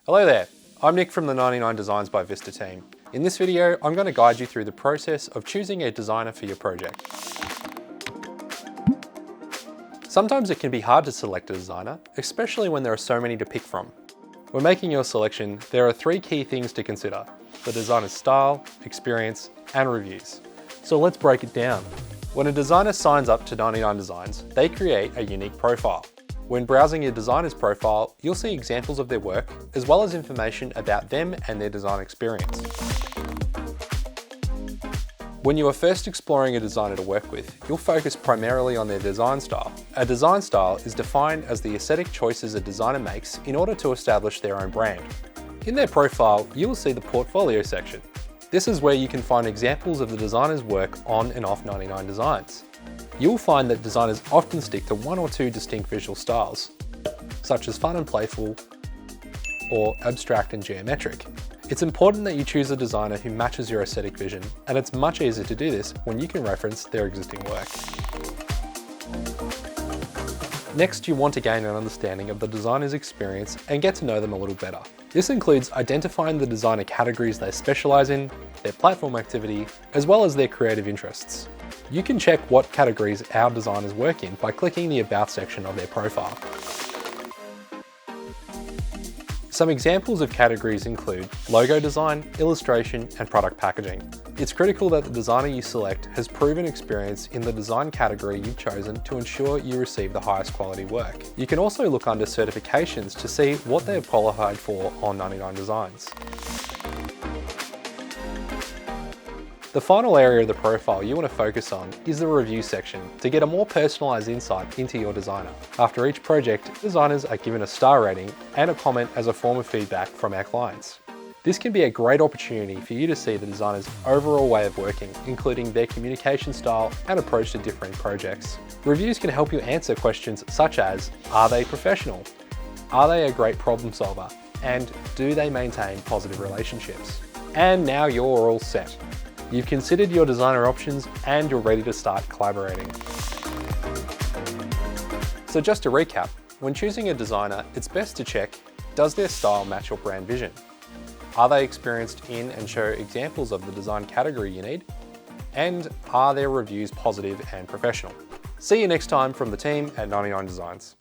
Hello there, I'm Nick from the 99 Designs by Vista team. In this video, I'm going to guide you through the process of choosing a designer for your project. Sometimes it can be hard to select a designer, especially when there are so many to pick from. When making your selection, there are three key things to consider: the designer's style, experience, and reviews. So let's break it down. When a designer signs up to 99 Designs, they create a unique profile. When browsing a designer's profile, you'll see examples of their work, as well as information about them and their design experience. When you are first exploring a designer to work with, you'll focus primarily on their design style. A design style is defined as the aesthetic choices a designer makes in order to establish their own brand. In their profile, you will see the portfolio section. This is where you can find examples of the designer's work on and off 99 Designs. You'll find that designers often stick to one or two distinct visual styles, such as fun and playful, or abstract and geometric. It's important that you choose a designer who matches your aesthetic vision, and it's much easier to do this when you can reference their existing work. Next, you want to gain an understanding of the designer's experience and get to know them a little better. This includes identifying the designer categories they specialize in, their platform activity, as well as their creative interests. You can check what categories our designers work in by clicking the About section of their profile. Some examples of categories include logo design, illustration, and product packaging. It's critical that the designer you select has proven experience in the design category you've chosen to ensure you receive the highest quality work. You can also look under certifications to see what they have qualified for on 99 Designs. The final area of the profile you want to focus on is the review section to get a more personalised insight into your designer. After each project, designers are given a star rating and a comment as a form of feedback from our clients. This can be a great opportunity for you to see the designer's overall way of working, including their communication style and approach to different projects. Reviews can help you answer questions such as, are they professional? Are they a great problem solver? And do they maintain positive relationships? And now you're all set. You've considered your designer options and you're ready to start collaborating. So just to recap, when choosing a designer, it's best to check, does their style match your brand vision? Are they experienced in and show examples of the design category you need? And are their reviews positive and professional? See you next time from the team at 99 Designs.